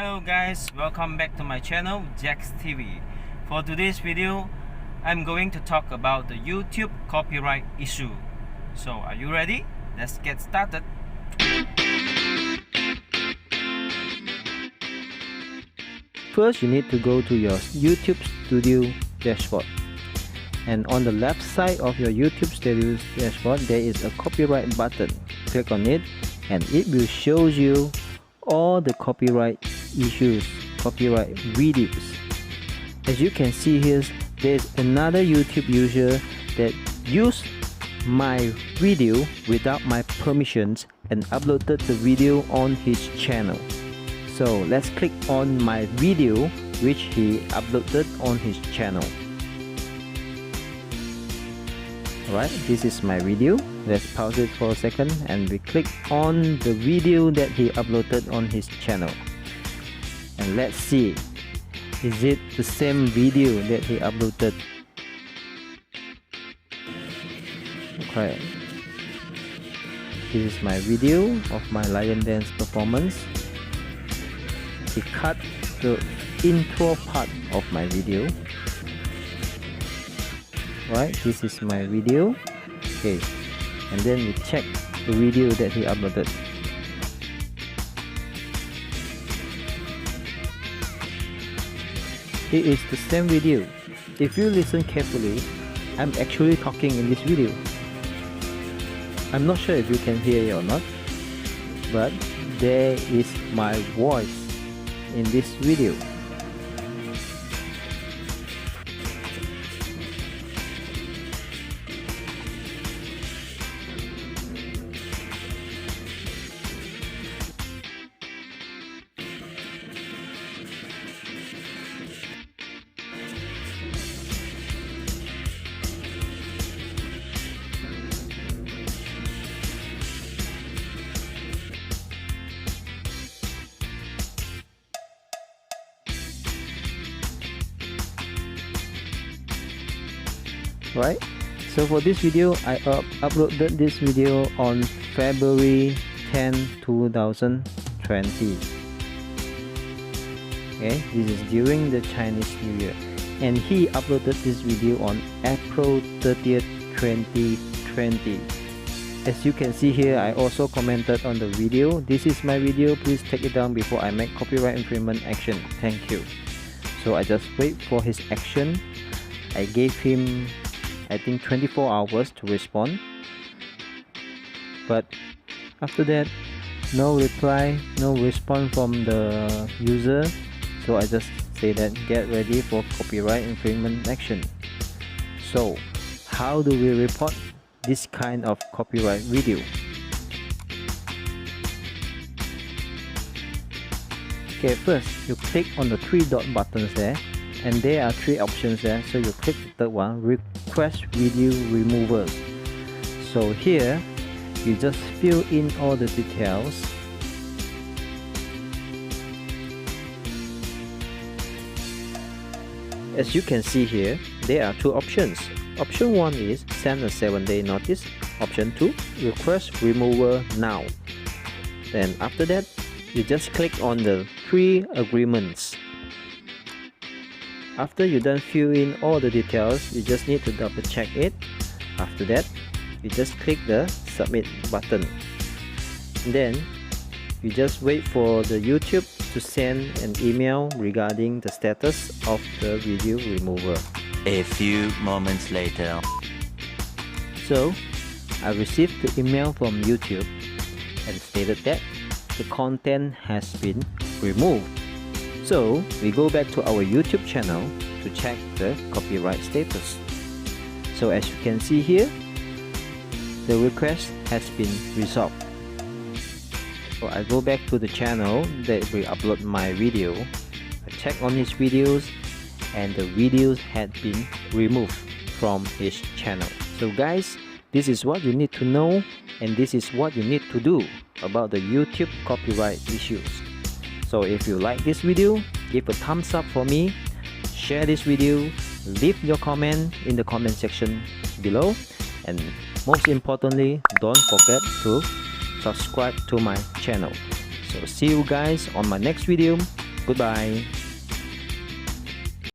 Hello guys, welcome back to my channel Jax TV. For today's video, I'm going to talk about the YouTube copyright issue. So are you ready? Let's get started. First, you need to go to your YouTube Studio dashboard, and on the left side of your YouTube Studio dashboard there is a copyright button. Click on it and it will show you all the copyright issues, copyright videos. As you can see here, there's another YouTube user that used my video without my permissions and uploaded the video on his channel. So let's click on my video which he uploaded on his channel. Alright, this is my video. Let's pause it for a second and we click on the video that he uploaded on his channel. And let's see, is it the same video that he uploaded? Okay, this is my video of my lion dance performance. He cut the intro part of my video. Right, this is my video. Okay, and then we check the video that he uploaded. It is the same video. If you listen carefully, I'm actually talking in this video. I'm not sure if you can hear it or not, but there is my voice in this video. Right, so for this video I uploaded this video on February 10, 2020. Okay, this is during the Chinese New Year, and he uploaded this video on April 30th, 2020. As you can see here, I also commented on the video, "This is my video, please take it down before I make copyright infringement action, thank you." So I just wait for his action. I gave him I think 24 hours to respond, but after that no reply, no response from the user. So I just say that get ready for copyright infringement action. So how do we report this kind of copyright video? Okay, first you click on the three dot buttons there, and there are three options there. So you click the third one, request video removers. So here you just fill in all the details. As you can see here, there are two options. Option 1 is send a 7-day notice. Option 2, request remover now. Then after that, you just click on the three agreements. After you done fill in all the details, you just need to double check it. After that, you just click the submit button. And then you just wait for the YouTube to send an email regarding the status of the video remover. A few moments later. So I received the email from YouTube and stated that the content has been removed. So we go back to our YouTube channel to check the copyright status. So as you can see here, the request has been resolved. So I go back to the channel that we upload my video. I check on his videos and the videos had been removed from his channel. So guys, this is what you need to know, and this is what you need to do about the YouTube copyright issues. So if you like this video, give a thumbs up for me, share this video, leave your comment in the comment section below, and most importantly, don't forget to subscribe to my channel. So see you guys on my next video. Goodbye.